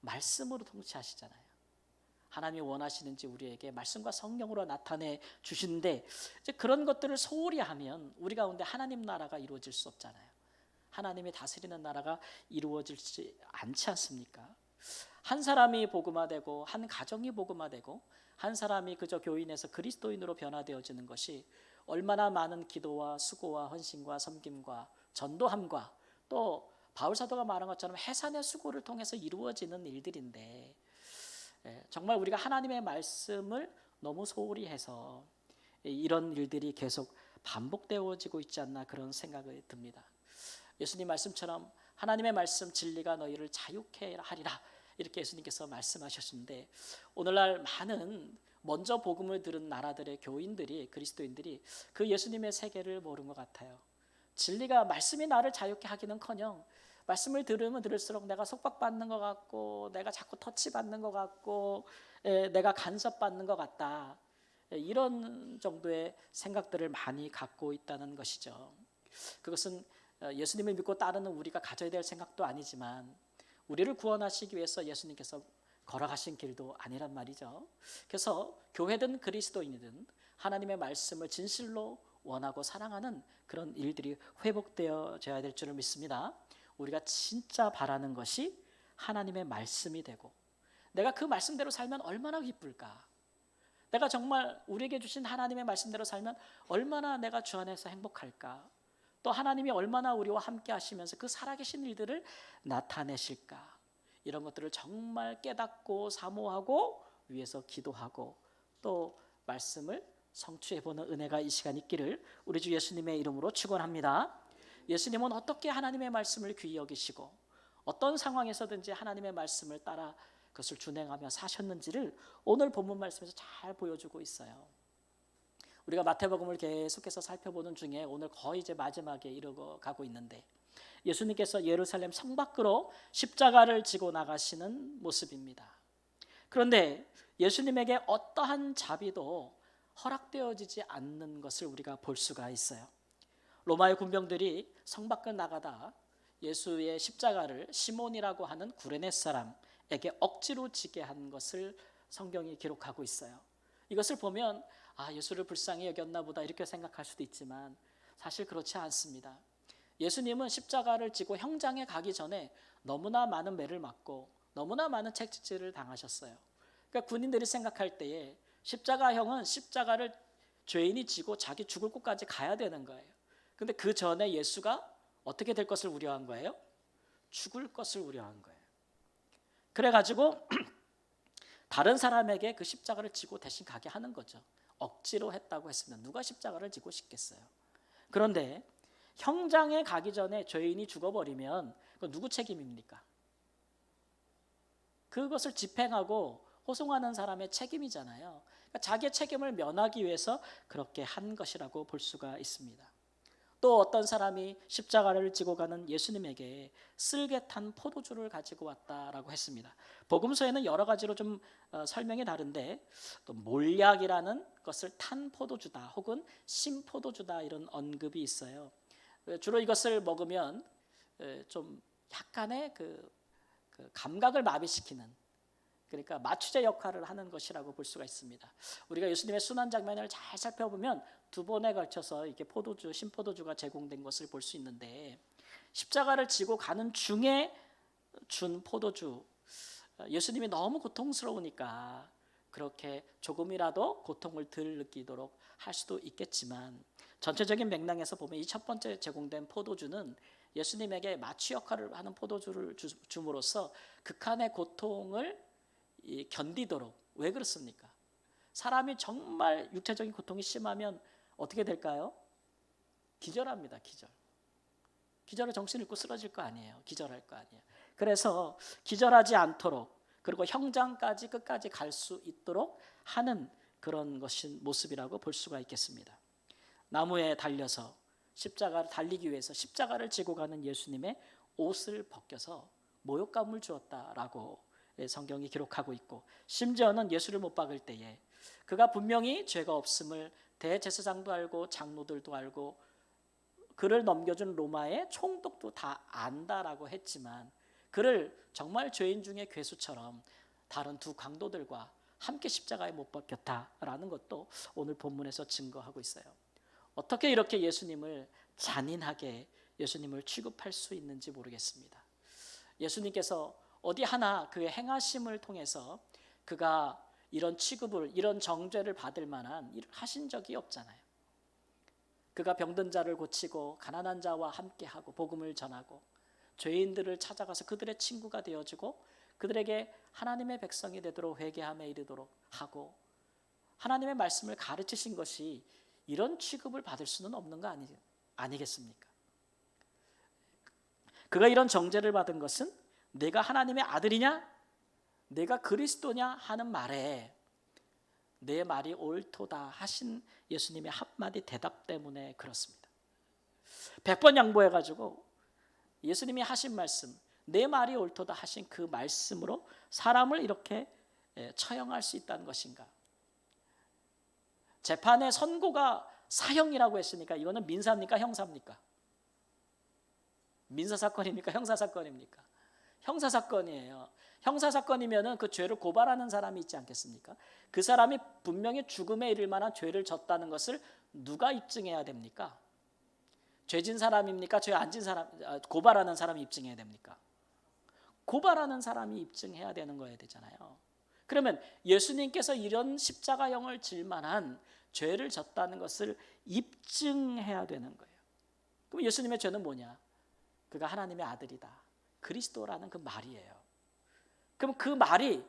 말씀으로 통치하시잖아요. 하나님이 원하시는지 우리에게 말씀과 성령으로 나타내 주시는데, 이제 그런 것들을 소홀히 하면 우리 가운데 하나님 나라가 이루어질 수 없잖아요. 하나님이 다스리는 나라가 이루어지지 않지 않습니까? 한 사람이 복음화되고 한 가정이 복음화되고 한 사람이 그저 교인에서 그리스도인으로 변화되어지는 것이 얼마나 많은 기도와 수고와 헌신과 섬김과 전도함과 또 바울 사도가 말한 것처럼 해산의 수고를 통해서 이루어지는 일들인데, 정말 우리가 하나님의 말씀을 너무 소홀히 해서 이런 일들이 계속 반복되어지고 있지 않나 그런 생각이 듭니다. 예수님 말씀처럼 하나님의 말씀 진리가 너희를 자유케 하리라 이렇게 예수님께서 말씀하셨는데, 오늘날 많은 먼저 복음을 들은 나라들의 교인들이, 그리스도인들이 그 예수님의 세계를 모르는 것 같아요. 진리가, 말씀이 나를 자유케 하기는커녕 말씀을 들으면 들을수록 내가 속박받는 것 같고, 내가 자꾸 터치받는 것 같고, 내가 간섭받는 것 같다, 이런 정도의 생각들을 많이 갖고 있다는 것이죠. 그것은 예수님을 믿고 따르는 우리가 가져야 될 생각도 아니지만, 우리를 구원하시기 위해서 예수님께서 걸어가신 길도 아니란 말이죠. 그래서 교회든 그리스도인이든 하나님의 말씀을 진실로 원하고 사랑하는 그런 일들이 회복되어져야 될 줄을 믿습니다. 우리가 진짜 바라는 것이 하나님의 말씀이 되고, 내가 그 말씀대로 살면 얼마나 기쁠까? 내가 정말 우리에게 주신 하나님의 말씀대로 살면 얼마나 내가 주 안에서 행복할까? 또 하나님이 얼마나 우리와 함께 하시면서 그 살아계신 일들을 나타내실까? 이런 것들을 정말 깨닫고 사모하고 위해서 기도하고 또 말씀을 성취해보는 은혜가 이 시간 있기를 우리 주 예수님의 이름으로 축원합니다. 예수님은 어떻게 하나님의 말씀을 귀히 여기시고 어떤 상황에서든지 하나님의 말씀을 따라 그것을 준행하며 사셨는지를 오늘 본문 말씀에서 잘 보여주고 있어요. 우리가 마태복음을 계속해서 살펴보는 중에 오늘 거의 이제 마지막에 이르고 있는데, 예수님께서 예루살렘 성 밖으로 십자가를 지고 나가시는 모습입니다. 그런데 예수님에게 어떠한 자비도 허락되어지지 않는 것을 우리가 볼 수가 있어요. 로마의 군병들이 성 밖을 나가다 예수의 십자가를 시몬이라고 하는 구레네 사람에게 억지로 지게 한 것을 성경이 기록하고 있어요. 이것을 보면 예수를 불쌍히 여겼나 보다 이렇게 생각할 수도 있지만 사실 그렇지 않습니다. 예수님은 십자가를 지고 형장에 가기 전에 너무나 많은 매를 맞고 너무나 많은 채찍질을 당하셨어요. 그러니까 군인들이 생각할 때에 십자가형은 십자가를 죄인이 지고 자기 죽을 곳까지 가야 되는 거예요. 그런데 그 전에 예수가 어떻게 될 것을 우려한 거예요? 죽을 것을 우려한 거예요. 그래가지고 다른 사람에게 그 십자가를 지고 대신 가게 하는 거죠. 억지로 했다고 했으면 누가 십자가를 지고 싶겠어요. 그런데 형장에 가기 전에 죄인이 죽어버리면 그건 누구 책임입니까? 그것을 집행하고 호송하는 사람의 책임이잖아요. 그러니까 자기의 책임을 면하기 위해서 그렇게 한 것이라고 볼 수가 있습니다. 또 어떤 사람이 십자가를 지고 가는 예수님에게 쓸개 탄 포도주를 가지고 왔다라고 했습니다. 복음서에는 여러 가지로 좀 설명이 다른데, 또 몰약이라는 것을 탄 포도주다 혹은 신포도주다 이런 언급이 있어요. 주로 이것을 먹으면 좀 약간의 그 감각을 마비시키는, 그러니까 마취제 역할을 하는 것이라고 볼 수가 있습니다. 우리가 예수님의 순환 장면을 잘 살펴보면 두 번에 걸쳐서 이렇게 포도주, 신포도주가 제공된 것을 볼 수 있는데, 십자가를 지고 가는 중에 준 포도주, 예수님이 너무 고통스러우니까 그렇게 조금이라도 고통을 덜 느끼도록 할 수도 있겠지만, 전체적인 맥락에서 보면 이 첫 번째 제공된 포도주는 예수님에게 마취 역할을 하는 포도주를 줌으로써 극한의 고통을 견디도록. 왜 그렇습니까? 사람이 정말 육체적인 고통이 심하면 어떻게 될까요? 기절합니다. 기절을 정신 잃고 쓰러질 거 아니에요. 기절할 거 아니에요. 그래서 기절하지 않도록, 그리고 형장까지 끝까지 갈 수 있도록 하는 그런 것인 모습이라고 볼 수가 있겠습니다. 나무에 달려서 십자가를 달리기 위해서 십자가를 지고 가는 예수님의 옷을 벗겨서 모욕감을 주었다라고 성경이 기록하고 있고, 심지어는 예수를 못 박을 때에 그가 분명히 죄가 없음을 대제사장도 알고 장로들도 알고 그를 넘겨준 로마의 총독도 다 안다라고 했지만, 그를 정말 죄인 중에 괴수처럼 다른 두 강도들과 함께 십자가에 못 박혔다라는 것도 오늘 본문에서 증거하고 있어요. 어떻게 이렇게 예수님을 잔인하게 예수님을 취급할 수 있는지 모르겠습니다. 예수님께서 어디 하나 그의 행하심을 통해서 그가 이런 취급을, 이런 정죄를 받을 만한 일을 하신 적이 없잖아요. 그가 병든 자를 고치고 가난한 자와 함께하고 복음을 전하고 죄인들을 찾아가서 그들의 친구가 되어주고 그들에게 하나님의 백성이 되도록 회개함에 이르도록 하고 하나님의 말씀을 가르치신 것이 이런 취급을 받을 수는 없는 거 아니겠습니까? 그가 이런 정죄를 받은 것은 내가 하나님의 아들이냐? 내가 그리스도냐? 하는 말에 내 말이 옳도다 하신 예수님의 한마디 대답 때문에 그렇습니다. 100번 양보해가지고 예수님이 하신 말씀, 내 말이 옳도다 하신 그 말씀으로 사람을 이렇게 처형할 수 있다는 것인가? 재판의 선고가 사형이라고 했으니까 이거는 민사입니까? 형사입니까? 민사사건입니까? 형사사건입니까? 형사사건이에요. 형사사건이면은 그 죄를 고발하는 사람이 있지 않겠습니까? 그 사람이 분명히 죽음에 이를 만한 죄를 졌다는 것을 누가 입증해야 됩니까? 죄진 사람입니까? 죄 안 진 사람, 고발하는 사람이 입증해야 됩니까? 고발하는 사람이 입증해야 되는 거야 되잖아요. 그러면 예수님께서 이런 십자가형을 질 만한 죄를 졌다는 것을 입증해야 되는 거예요. 그럼 예수님의 죄는 뭐냐? 그가 하나님의 아들이다. 그리스도라는 그 말이에요. 그럼 그 말이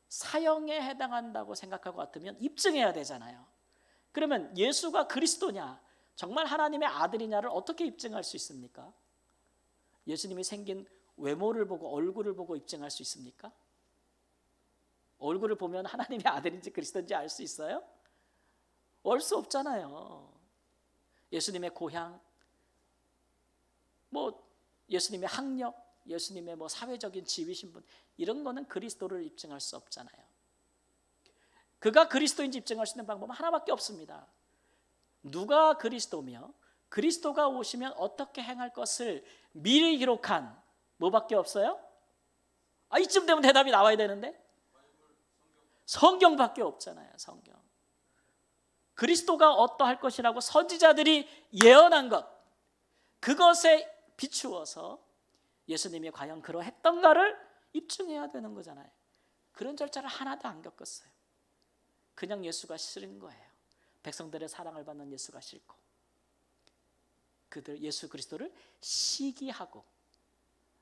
사형에 해당한다고 생각할 것 같으면 입증해야 되잖아요. 그러면 예수가 그리스도냐, 정말 하나님의 아들이냐를 어떻게 입증할 수 있습니까? 예수님이 생긴 외모를 보고 얼굴을 보고 입증할 수 있습니까? 얼굴을 보면 하나님의 아들인지 그리스도인지 알 수 있어요? 알 수 없잖아요. 예수님의 고향, 예수님의 학력, 예수님의 사회적인 지위 신분 이런 거는 그리스도를 입증할 수 없잖아요. 그가 그리스도인지 입증할 수 있는 방법은 하나밖에 없습니다. 누가 그리스도며 그리스도가 오시면 어떻게 행할 것을 미리 기록한 뭐밖에 없어요? 이쯤 되면 대답이 나와야 되는데 성경밖에 없잖아요. 성경. 그리스도가 어떠할 것이라고 선지자들이 예언한 것, 그것에 비추어서 예수님이 과연 그러했던가를 입증해야 되는 거잖아요. 그런 절차를 하나도 안 겪었어요. 그냥 예수가 싫은 거예요. 백성들의 사랑을 받는 예수가 싫고 그들 예수 그리스도를 시기하고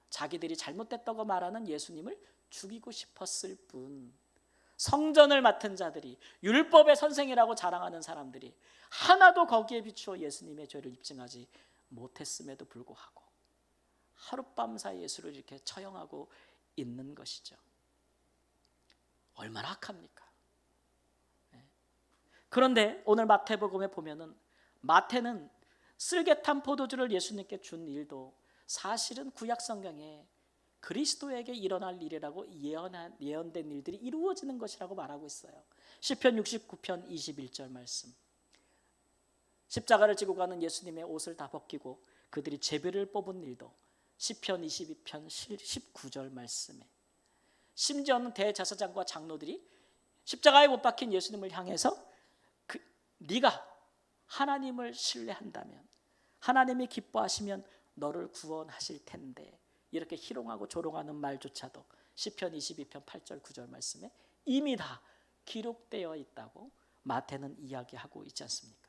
자기들이 잘못됐다고 말하는 예수님을 죽이고 싶었을 뿐, 성전을 맡은 자들이 율법의 선생이라고 자랑하는 사람들이 하나도 거기에 비추어 예수님의 죄를 입증하지 못했음에도 불구하고 하룻밤 사이 예수를 이렇게 처형하고 있는 것이죠. 얼마나 악합니까? 그런데 오늘 마태복음에 보면은 마태는 쓸개탄 포도주를 예수님께 준 일도 사실은 구약 성경에 그리스도에게 일어날 일이라고 예언된 일들이 이루어지는 것이라고 말하고 있어요. 시편 69편 21절 말씀. 십자가를 지고 가는 예수님의 옷을 다 벗기고 그들이 제비를 뽑은 일도 시편 22편 19절 말씀에, 심지어는 대제사장과 장로들이 십자가에 못 박힌 예수님을 향해서 네가 하나님을 신뢰한다면 하나님이 기뻐하시면 너를 구원하실 텐데, 이렇게 희롱하고 조롱하는 말조차도 시편 22편 8절 9절 말씀에 이미 다 기록되어 있다고 마태는 이야기하고 있지 않습니까?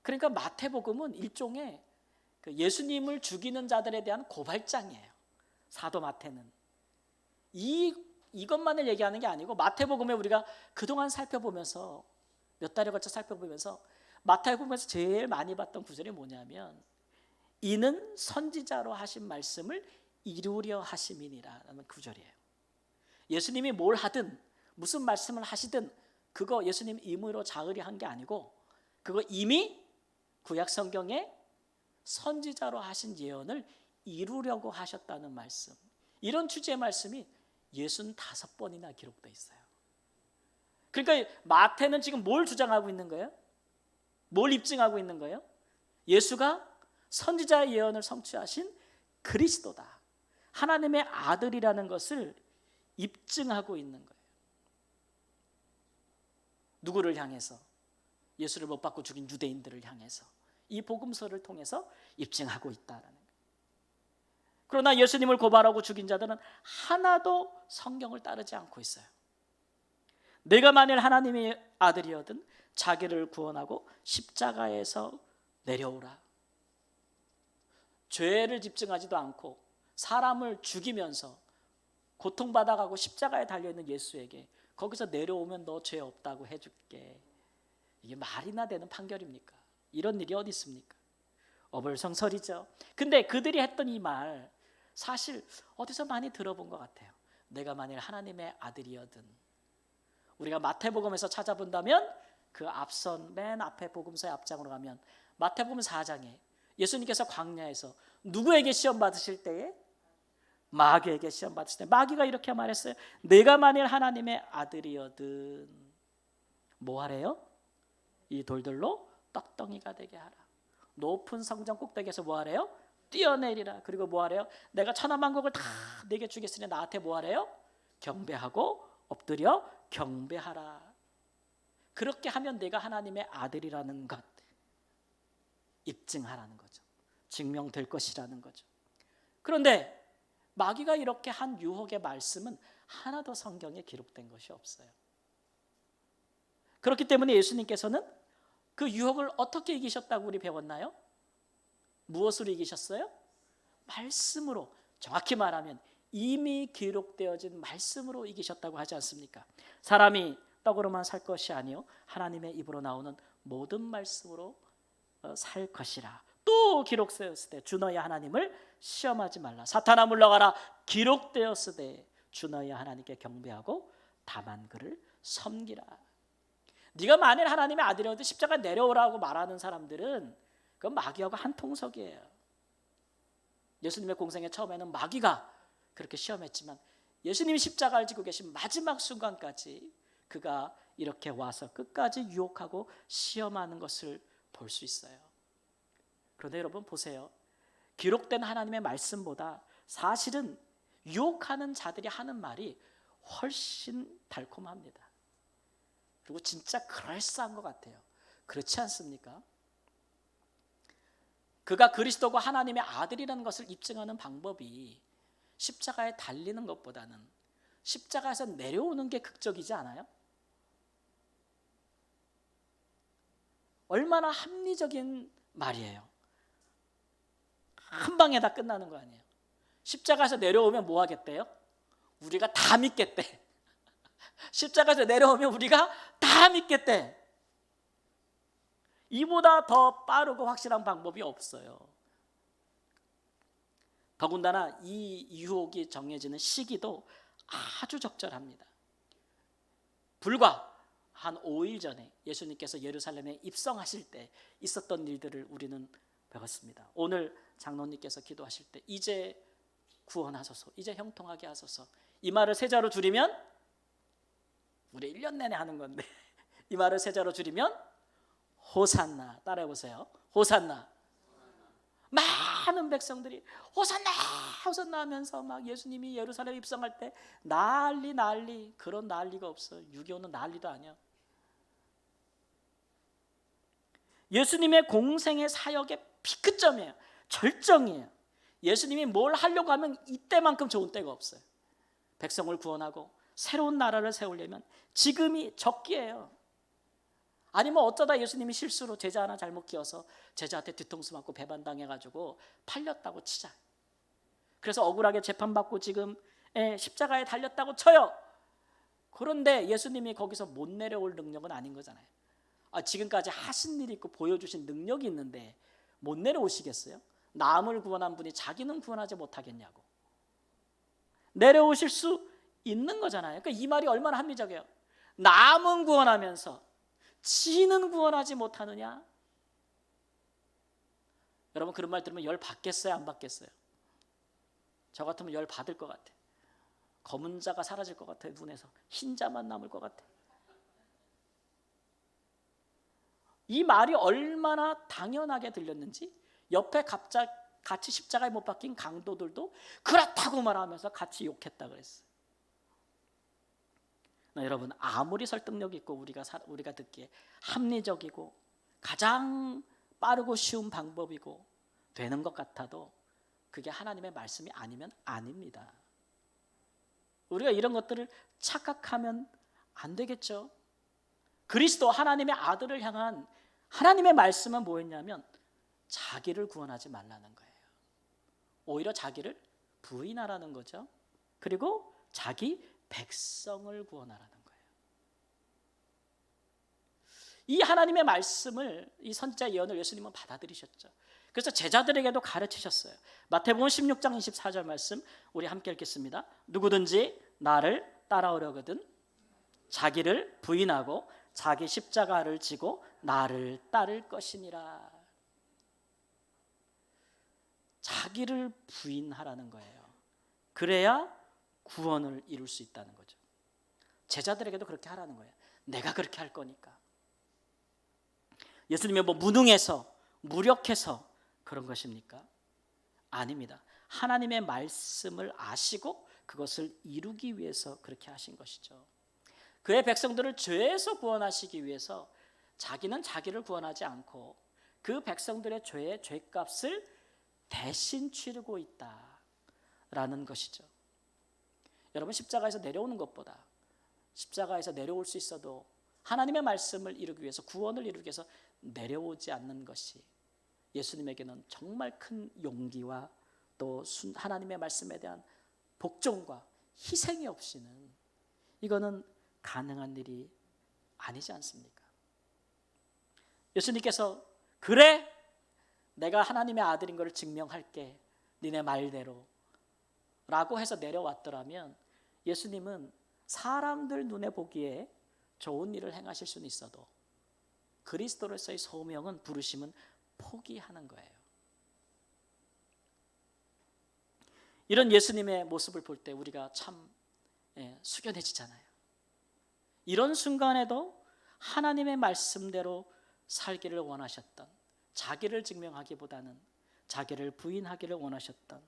그러니까 마태복음은 일종의 예수님을 죽이는 자들에 대한 고발장이에요. 사도 마태는 이것만을 얘기하는 게 아니고, 마태복음에 우리가 그동안 살펴보면서 몇 달에 걸쳐 살펴보면서 마태복음에서 제일 많이 봤던 구절이 뭐냐면, 이는 선지자로 하신 말씀을 이루려 하심이니라는 구절이에요. 예수님이 뭘 하든 무슨 말씀을 하시든 그거 예수님 임의로 자의리 한 게 아니고, 그거 이미 구약 성경에 선지자로 하신 예언을 이루려고 하셨다는 말씀, 이런 취지의 말씀이 65번이나 기록되어 있어요. 그러니까 마태는 지금 뭘 주장하고 있는 거예요? 뭘 입증하고 있는 거예요? 예수가 선지자의 예언을 성취하신 그리스도다, 하나님의 아들이라는 것을 입증하고 있는 거예요. 누구를 향해서? 예수를 못 받고 죽인 유대인들을 향해서 이 복음서를 통해서 입증하고 있다라는 거예요. 그러나 예수님을 고발하고 죽인 자들은 하나도 성경을 따르지 않고 있어요. 내가 만일 하나님의 아들이거든 자기를 구원하고 십자가에서 내려오라. 죄를 집증하지도 않고 사람을 죽이면서 고통받아가고 십자가에 달려있는 예수에게 거기서 내려오면 너 죄 없다고 해줄게. 이게 말이나 되는 판결입니까? 이런 일이 어디 있습니까? 어불성설이죠. 근데 그들이 했던 이 말 사실 어디서 많이 들어본 것 같아요. 내가 만일 하나님의 아들이거든. 우리가 마태복음에서 찾아본다면 그 앞선 맨 앞에 복음서의 앞장으로 가면 마태복음 4장에 예수님께서 광야에서 누구에게 시험 받으실 때에? 마귀에게 시험 받으실 때 마귀가 이렇게 말했어요. 내가 만일 하나님의 아들이거든 뭐 하래요? 이 돌들로 떡덩이가 되게 하라. 높은 성전 꼭대기에서 뭐 하래요? 뛰어내리라. 그리고 뭐 하래요? 내가 천하만국을 다 내게 주겠으니 나한테 뭐 하래요? 경배하고 엎드려 경배하라. 그렇게 하면 내가 하나님의 아들이라는 것 입증하라는 거죠. 증명될 것이라는 거죠. 그런데 마귀가 이렇게 한 유혹의 말씀은 하나도 성경에 기록된 것이 없어요. 그렇기 때문에 예수님께서는 그 유혹을 어떻게 이기셨다고 우리 배웠나요? 무엇으로 이기셨어요? 말씀으로. 정확히 말하면 이미 기록되어진 말씀으로 이기셨다고 하지 않습니까? 사람이 떡으로만 살 것이 아니요 하나님의 입으로 나오는 모든 말씀으로 살 것이라. 또 기록되었으되 주 너희 하나님을 시험하지 말라. 사탄아 물러가라. 기록되었으되 주 너희 하나님께 경배하고 다만 그를 섬기라. 네가 만일 하나님의 아들이어도 십자가 내려오라고 말하는 사람들은 그건 마귀하고 한 통속이에요. 예수님의 공생의 처음에는 마귀가 그렇게 시험했지만 예수님이 십자가를 지고 계신 마지막 순간까지 그가 이렇게 와서 끝까지 유혹하고 시험하는 것을 볼 수 있어요. 그런데 여러분 보세요. 기록된 하나님의 말씀보다 사실은 유혹하는 자들이 하는 말이 훨씬 달콤합니다. 그리고 진짜 그럴싸한 것 같아요. 그렇지 않습니까? 그가 그리스도고 하나님의 아들이라는 것을 입증하는 방법이 십자가에 달리는 것보다는 십자가에서 내려오는 게 극적이지 않아요? 얼마나 합리적인 말이에요. 한 방에 다 끝나는 거 아니에요. 십자가에서 내려오면 뭐 하겠대요? 우리가 다 믿겠대. 십자가에서 내려오면 우리가 다 믿겠대. 이보다 더 빠르고 확실한 방법이 없어요. 더군다나 이 유혹이 정해지는 시기도 아주 적절합니다. 불과 한 5일 전에 예수님께서 예루살렘에 입성하실 때 있었던 일들을 우리는 배웠습니다. 오늘 장로님께서 기도하실 때 이제 구원하소서, 이제 형통하게 하소서. 이 말을 세자로 줄이면 우리 1년 내내 하는 건데 이 말을 세자로 줄이면 호산나. 따라해보세요. 호산나. 많은 백성들이 호산나 호산나 하면서 막 예수님이 예루살렘 입성할 때 난리. 그런 난리가 없어요. 6.25는 난리도 아니야. 예수님의 공생의 사역의 피크점이에요. 절정이에요. 예수님이 뭘 하려고 하면 이때만큼 좋은 때가 없어요. 백성을 구원하고 새로운 나라를 세우려면 지금이 적기예요. 아니면 어쩌다 예수님이 실수로 제자 하나 잘못 끼워서 제자한테 뒤통수 맞고 배반당해가지고 팔렸다고 치자. 그래서 억울하게 재판받고 지금 십자가에 달렸다고 쳐요. 그런데 예수님이 거기서 못 내려올 능력은 아닌 거잖아요. 지금까지 하신 일이 있고 보여주신 능력이 있는데 못 내려오시겠어요? 남을 구원한 분이 자기는 구원하지 못하겠냐고. 내려오실 수 있는 거잖아요. 그러니까 이 말이 얼마나 합리적이에요. 남은 구원하면서 지는 구원하지 못하느냐? 여러분 그런 말 들으면 열 받겠어요? 안 받겠어요? 저 같으면 열 받을 것 같아. 검은 자가 사라질 것 같아요. 눈에서 흰 자만 남을 것 같아. 이 말이 얼마나 당연하게 들렸는지 옆에 같이 십자가에 못 박힌 강도들도 그렇다고 말하면서 같이 욕했다 그랬어요. 여러분, 아무리 설득력 있고 우리가 듣기에 합리적이고 가장 빠르고 쉬운 방법이고 되는 것 같아도 그게 하나님의 말씀이 아니면 아닙니다. 우리가 이런 것들을 착각하면 안 되겠죠. 그리스도 하나님의 아들을 향한 하나님의 말씀은 뭐였냐면 자기를 구원하지 말라는 거예요. 오히려 자기를 부인하라는 거죠. 그리고 자기 백성을 구원하라는 거예요. 이 하나님의 말씀을, 이 선지자 예언을 예수님은 받아들이셨죠. 그래서 제자들에게도 가르치셨어요. 마태복음 16장 24절 말씀 우리 함께 읽겠습니다. 누구든지 나를 따라오려거든 자기를 부인하고 자기 십자가를 지고 나를 따를 것이니라. 자기를 부인하라는 거예요. 그래야 구원을 이룰 수 있다는 거죠. 제자들에게도 그렇게 하라는 거예요. 내가 그렇게 할 거니까. 예수님이 무능해서 무력해서 그런 것입니까? 아닙니다. 하나님의 말씀을 아시고 그것을 이루기 위해서 그렇게 하신 것이죠. 그의 백성들을 죄에서 구원하시기 위해서 자기는 자기를 구원하지 않고 그 백성들의 죄의 죄값을 대신 치르고 있다라는 것이죠. 여러분, 십자가에서 내려오는 것보다 십자가에서 내려올 수 있어도 하나님의 말씀을 이루기 위해서, 구원을 이루기 위해서 내려오지 않는 것이 예수님에게는 정말 큰 용기와 또 하나님의 말씀에 대한 복종과 희생이 없이는 이거는 가능한 일이 아니지 않습니까? 예수님께서 그래 내가 하나님의 아들인 것을 증명할게 니네 말대로 라고 해서 내려왔더라면 예수님은 사람들 눈에 보기에 좋은 일을 행하실 수는 있어도 그리스도로서의 소명은, 부르심은 포기하는 거예요. 이런 예수님의 모습을 볼 때 우리가 참 숙연해지잖아요. 이런 순간에도 하나님의 말씀대로 살기를 원하셨던, 자기를 증명하기보다는 자기를 부인하기를 원하셨던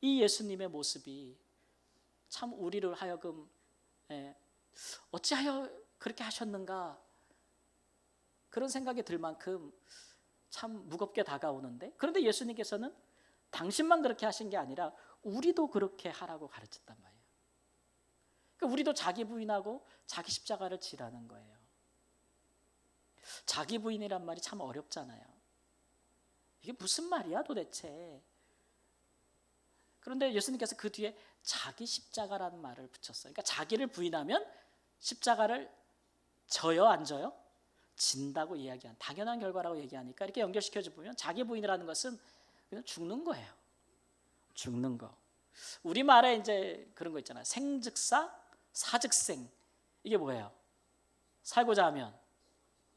이 예수님의 모습이 참 우리를 하여금 어찌하여 그렇게 하셨는가 그런 생각이 들 만큼 참 무겁게 다가오는데, 그런데 예수님께서는 당신만 그렇게 하신 게 아니라 우리도 그렇게 하라고 가르쳤단 말이에요. 그러니까 우리도 자기 부인하고 자기 십자가를 지라는 거예요. 자기 부인이란 말이 참 어렵잖아요. 이게 무슨 말이야 도대체. 그런데 예수님께서 그 뒤에 자기 십자가라는 말을 붙였어요. 그러니까 자기를 부인하면 십자가를 져요, 안 져요? 진다고 이야기한, 당연한 결과라고 얘기하니까 이렇게 연결시켜서 보면 자기 부인이라는 것은 그냥 죽는 거예요. 죽는 거. 우리말에 이제 그런 거 있잖아요. 생즉사, 사즉생. 이게 뭐예요? 살고자 하면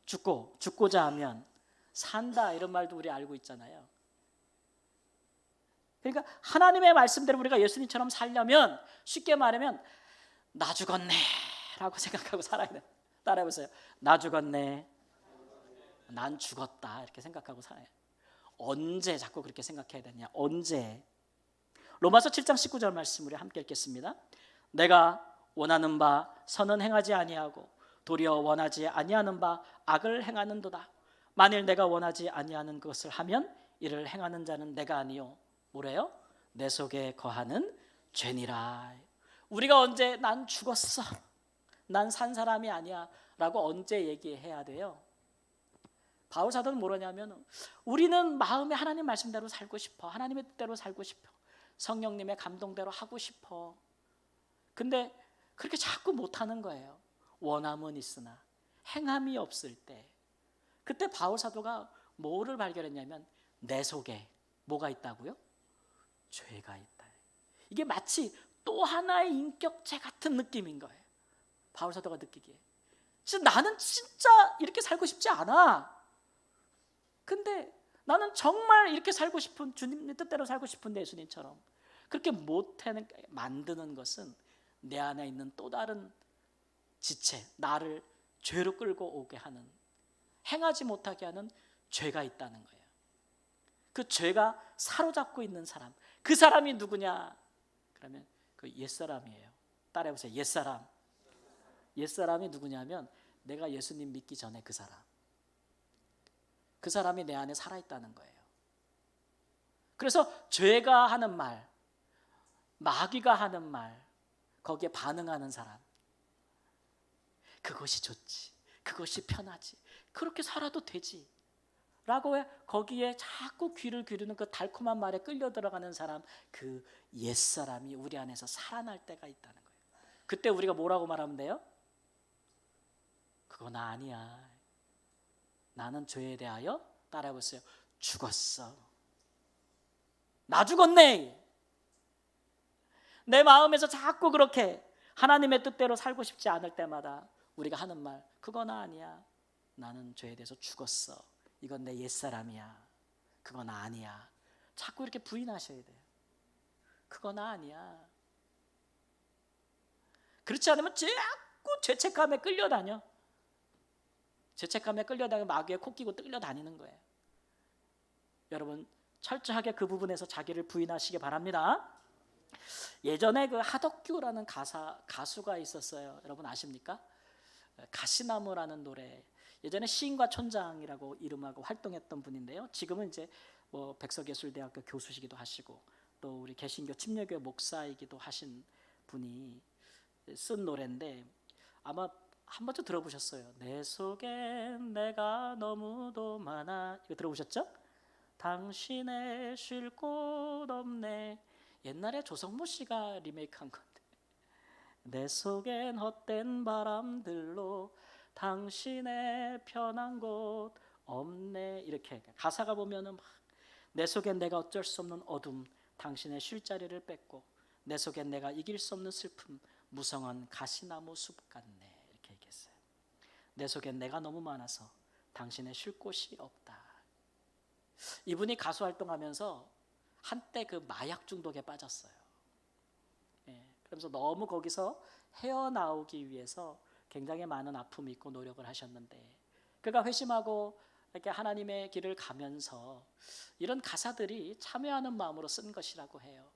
죽고, 죽고자 하면 산다, 이런 말도 우리 알고 있잖아요. 그러니까 하나님의 말씀대로 우리가 예수님처럼 살려면, 쉽게 말하면 나 죽었네 라고 생각하고 살아야 돼. 따라해보세요. 나 죽었네, 난 죽었다, 이렇게 생각하고 살아요. 언제 자꾸 그렇게 생각해야 되냐? 언제? 로마서 7장 19절 말씀 우리 함께 읽겠습니다. 내가 원하는 바 선은 행하지 아니하고 도리어 원하지 아니하는 바 악을 행하는도다. 만일 내가 원하지 아니하는 것을 하면 이를 행하는 자는 내가 아니요 뭐래요? 내 속에 거하는 죄니라. 우리가 언제 난 죽었어, 난 산 사람이 아니야 라고 언제 얘기해야 돼요? 바울 사도는 뭐라냐면 우리는 마음에 하나님 말씀대로 살고 싶어, 하나님의 뜻대로 살고 싶어, 성령님의 감동대로 하고 싶어. 근데 그렇게 자꾸 못하는 거예요. 원함은 있으나 행함이 없을 때, 그때 바울 사도가 뭐를 발견했냐면 내 속에 뭐가 있다고요? 죄가 있다. 이게 마치 또 하나의 인격체 같은 느낌인 거예요. 바울 사도가 느끼기에 진짜 나는 진짜 이렇게 살고 싶지 않아. 근데 나는 정말 이렇게 살고 싶은, 주님의 뜻대로 살고 싶은데 예수님처럼 그렇게 못하는, 만드는 것은 내 안에 있는 또 다른 지체, 나를 죄로 끌고 오게 하는, 행하지 못하게 하는 죄가 있다는 거예요. 그 죄가 사로잡고 있는 사람, 그 사람이 누구냐? 그러면 그 옛사람이에요. 따라해보세요. 옛사람. 옛사람이 누구냐면 내가 예수님 믿기 전에 그 사람. 그 사람이 내 안에 살아있다는 거예요. 그래서 죄가 하는 말, 마귀가 하는 말, 거기에 반응하는 사람, 그것이 좋지, 그것이 편하지, 그렇게 살아도 되지 라고 해 거기에 자꾸 귀를 기르는 그 달콤한 말에 끌려 들어가는 사람, 그 옛사람이 우리 안에서 살아날 때가 있다는 거예요. 그때 우리가 뭐라고 말하면 돼요? 그거 나 아니야. 나는 죄에 대하여 따라해보세요. 죽었어. 나 죽었네. 내 마음에서 자꾸 그렇게 하나님의 뜻대로 살고 싶지 않을 때마다 우리가 하는 말, 그거 나 아니야. 나는 죄에 대해서 죽었어. 이건 내 옛사람이야. 그거 나 아니야. 자꾸 이렇게 부인하셔야 돼요. 그거 나 아니야. 그렇지 않으면 자꾸 죄책감에 끌려다녀. 죄책감에 끌려다니고 마귀의 코 끼고 끌려다니는 거예요. 여러분 철저하게 그 부분에서 자기를 부인하시기 바랍니다. 예전에 그 하덕규라는 가수가 있었어요. 여러분 아십니까? 가시나무라는 노래. 예전에 시인과 촌장이라고 이름하고 활동했던 분인데요. 지금은 이제 뭐 백석예술대학교 교수시기도 하시고 또 우리 개신교 침례교회 목사이기도 하신 분이 쓴 노래인데 아마 한 번쯤 들어보셨어요. 내 속엔 내가 너무도 많아. 이거 들어보셨죠? 당신의 쉴 곳 없네. 옛날에 조성모 씨가 리메이크한 건데 내 속엔 헛된 바람들로 당신의 편한 곳 없네. 이렇게 가사가 보면은 막 내 속엔 내가 어쩔 수 없는 어둠, 당신의 쉴 자리를 뺏고 내 속엔 내가 이길 수 없는 슬픔, 무성한 가시나무 숲 같네. 이렇게 얘기했어요. 내 속엔 내가 너무 많아서 당신의 쉴 곳이 없다. 이분이 가수 활동하면서 한때 그 마약 중독에 빠졌어요. 그러면서 너무 거기서 헤어나오기 위해서 굉장히 많은 아픔이 있고 노력을 하셨는데 그가 회심하고 이렇게 하나님의 길을 가면서 이런 가사들이 참여하는 마음으로 쓴 것이라고 해요.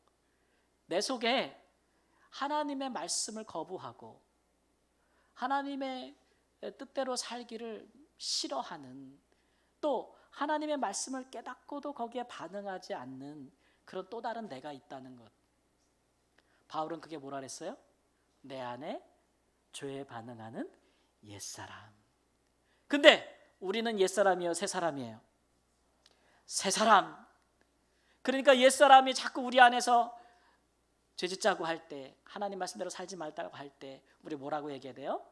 내 속에 하나님의 말씀을 거부하고 하나님의 뜻대로 살기를 싫어하는, 또 하나님의 말씀을 깨닫고도 거기에 반응하지 않는 그런 또 다른 내가 있다는 것. 바울은 그게 뭐라 그랬어요? 내 안에 죄에 반응하는 옛사람. 근데 우리는 옛사람이에요, 새사람이에요? 새사람. 그러니까 옛사람이 자꾸 우리 안에서 죄짓자고 할 때, 하나님 말씀대로 살지 말자고 할 때 우리 뭐라고 얘기해야 돼요?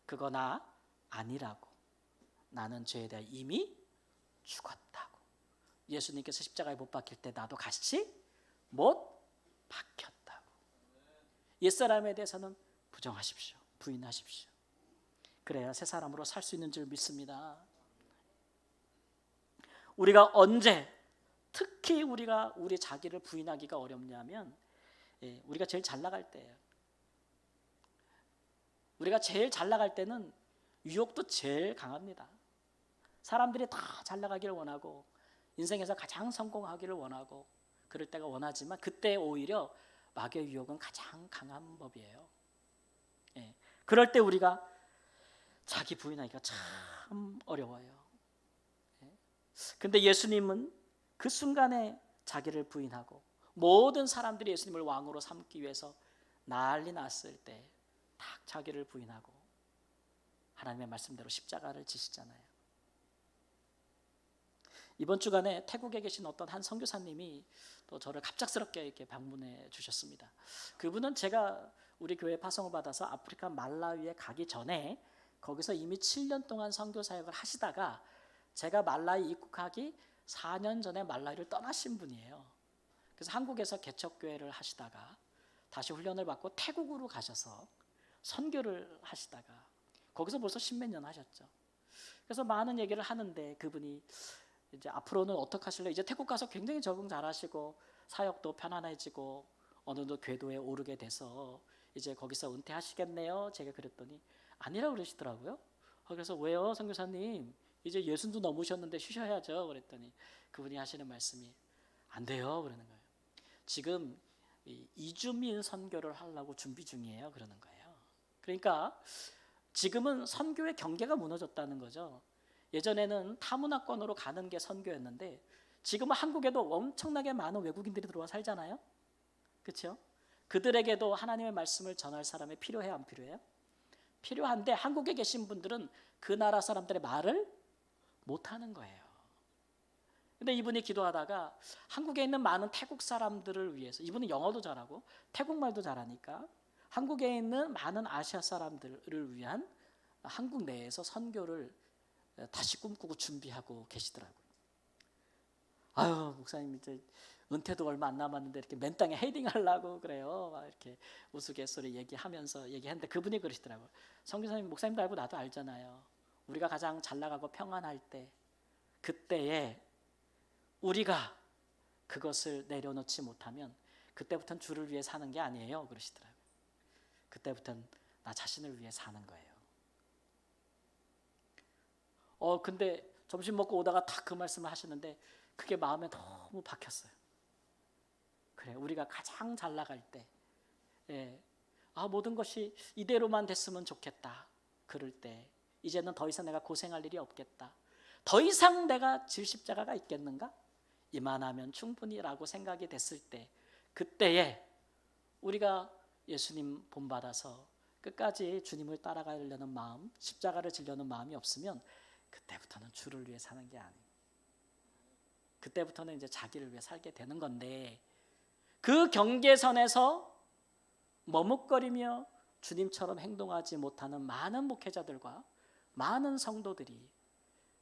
그거 나 아니라고. 나는 죄에 대해 이미 죽었다고. 예수님께서 십자가에 못 박힐 때 나도 같이 못 박혔다고. 옛사람에 대해서는 부정하십시오. 부인하십시오. 그래야 새 사람으로 살 수 있는 줄 믿습니다. 우리가 언제 특히 우리가 우리 자기를 부인하기가 어렵냐면 우리가 제일 잘 나갈 때예요. 우리가 제일 잘 나갈 때는 유혹도 제일 강합니다. 사람들이 다 잘 나가기를 원하고 인생에서 가장 성공하기를 원하고 그럴 때가 원하지만 그때 오히려 마귀의 유혹은 가장 강한 법이에요. 그럴 때 우리가 자기 부인하기가 참 어려워요. 근데 예수님은 그 순간에 자기를 부인하고 모든 사람들이 예수님을 왕으로 삼기 위해서 난리 났을 때 딱 자기를 부인하고 하나님의 말씀대로 십자가를 지시잖아요. 이번 주간에 태국에 계신 어떤 한 선교사님이 또 저를 갑작스럽게 이렇게 방문해 주셨습니다. 그분은 제가 우리 교회 파송을 받아서 아프리카 말라위에 가기 전에 거기서 이미 7년 동안 선교 사역을 하시다가 제가 말라위 입국하기 4년 전에 말라위를 떠나신 분이에요. 그래서 한국에서 개척교회를 하시다가 다시 훈련을 받고 태국으로 가셔서 선교를 하시다가 거기서 벌써 10몇 년 하셨죠. 그래서 많은 얘기를 하는데 그분이 이제 앞으로는 어떻게 하실래요? 이제 태국 가서 굉장히 적응 잘하시고 사역도 편안해지고 어느 정도 궤도에 오르게 돼서 이제 거기서 은퇴하시겠네요. 제가 그랬더니 아니라고 그러시더라고요. 그래서 왜요, 선교사님? 이제 예순도 넘으셨는데 쉬셔야죠. 그랬더니 그분이 하시는 말씀이 안 돼요. 그러는 거예요. 지금 이주민 선교를 하려고 준비 중이에요. 그러는 거예요. 그러니까 지금은 선교의 경계가 무너졌다는 거죠. 예전에는 타문화권으로 가는 게 선교였는데 지금은 한국에도 엄청나게 많은 외국인들이 들어와 살잖아요. 그렇죠? 그들에게도 하나님의 말씀을 전할 사람이 필요해요, 안 필요해요? 필요한데 한국에 계신 분들은 그 나라 사람들의 말을 못하는 거예요. 근데 이분이 기도하다가 한국에 있는 많은 태국 사람들을 위해서, 이분은 영어도 잘하고 태국말도 잘하니까 한국에 있는 많은 아시아 사람들을 위한 한국 내에서 선교를 다시 꿈꾸고 준비하고 계시더라고요. 아유, 목사님 이제 은퇴도 얼마 안 남았는데 이렇게 맨 땅에 헤딩하려고 그래요. 막 이렇게 우스갯소리 얘기하면서 얘기했는데 그분이 그러시더라고요. 선교사님, 목사님도 알고 나도 알잖아요. 우리가 가장 잘 나가고 평안할 때, 그때에 우리가 그것을 내려놓지 못하면 그때부터는 주를 위해 사는 게 아니에요. 그러시더라고요. 그때부터는 나 자신을 위해 사는 거예요. 근데 점심 먹고 오다가 딱 그 말씀을 하시는데 그게 마음에 너무 박혔어요. 그래, 우리가 가장 잘 나갈 때, 모든 것이 이대로만 됐으면 좋겠다. 그럴 때 이제는 더 이상 내가 고생할 일이 없겠다. 더 이상 내가 질 십자가가 있겠는가? 이만하면 충분히라고 생각이 됐을 때, 그때에 우리가 예수님 본받아서 끝까지 주님을 따라가려는 마음, 십자가를 지려는 마음이 없으면 그때부터는 주를 위해 사는 게 아니에요. 그때부터는 이제 자기를 위해 살게 되는 건데, 그 경계선에서 머뭇거리며 주님처럼 행동하지 못하는 많은 목회자들과 많은 성도들이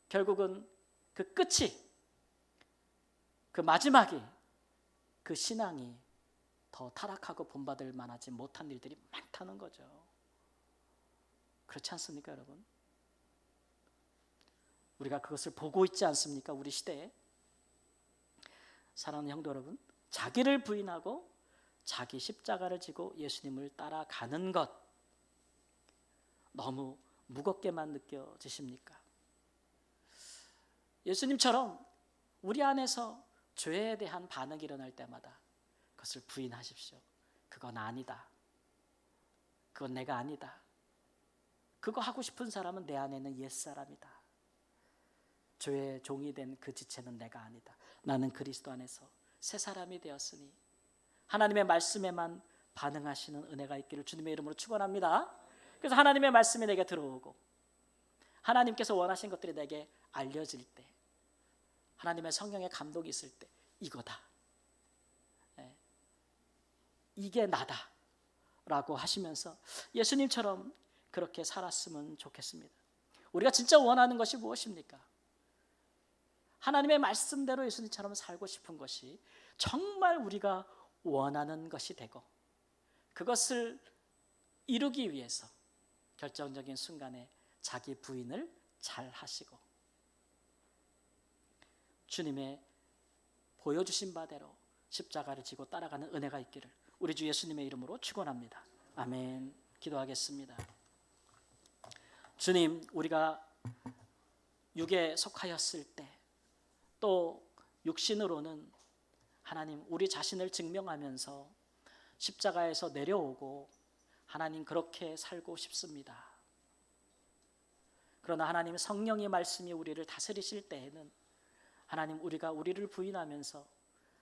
결국은 그 끝이, 그 마지막이, 그 신앙이 더 타락하고 본받을 만하지 못한 일들이 많다는 거죠. 그렇지 않습니까, 여러분? 우리가 그것을 보고 있지 않습니까? 우리 시대에. 사랑하는 형도 여러분, 자기를 부인하고 자기 십자가를 지고 예수님을 따라가는 것, 너무 무겁게만 느껴지십니까? 예수님처럼 우리 안에서 죄에 대한 반응이 일어날 때마다 그것을 부인하십시오. 그건 아니다. 그건 내가 아니다. 그거 하고 싶은 사람은 내 안에는 옛사람이다. 죄의 종이 된 그 지체는 내가 아니다. 나는 그리스도 안에서 새 사람이 되었으니 하나님의 말씀에만 반응하시는 은혜가 있기를 주님의 이름으로 축원합니다. 그래서 하나님의 말씀이 내게 들어오고 하나님께서 원하신 것들이 내게 알려질 때, 하나님의 성령의 감동이 있을 때, 이거다, 이게 나다 라고 하시면서 예수님처럼 그렇게 살았으면 좋겠습니다. 우리가 진짜 원하는 것이 무엇입니까? 하나님의 말씀대로 예수님처럼 살고 싶은 것이 정말 우리가 원하는 것이 되고, 그것을 이루기 위해서 결정적인 순간에 자기 부인을 잘 하시고 주님의 보여주신 바대로 십자가를 지고 따라가는 은혜가 있기를 우리 주 예수님의 이름으로 축원합니다. 아멘. 기도하겠습니다. 주님, 우리가 육에 속하였을 때, 또 육신으로는 하나님 우리 자신을 증명하면서 십자가에서 내려오고 하나님 그렇게 살고 싶습니다. 그러나 하나님 성령의 말씀이 우리를 다스리실 때에는 하나님 우리가 우리를 부인하면서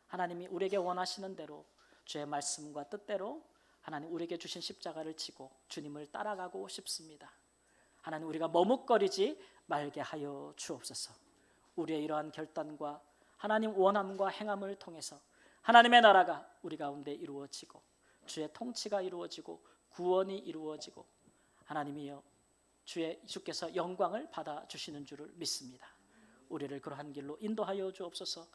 하나님이 우리에게 원하시는 대로 주의 말씀과 뜻대로 하나님 우리에게 주신 십자가를 지고 주님을 따라가고 싶습니다. 하나님 우리가 머뭇거리지 말게 하여 주옵소서. 우리의 이러한 결단과 하나님 원함과 행함을 통해서 하나님의 나라가 우리 가운데 이루어지고 주의 통치가 이루어지고 구원이 이루어지고 하나님이여 주께서 영광을 받아주시는 줄을 믿습니다. 우리를 그러한 길로 인도하여 주옵소서.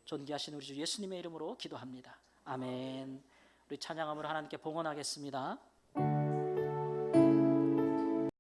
존귀하신 우리 주 예수님의 이름으로 기도합니다. 아멘. 우리 찬양함으로 하나님께 봉헌하겠습니다.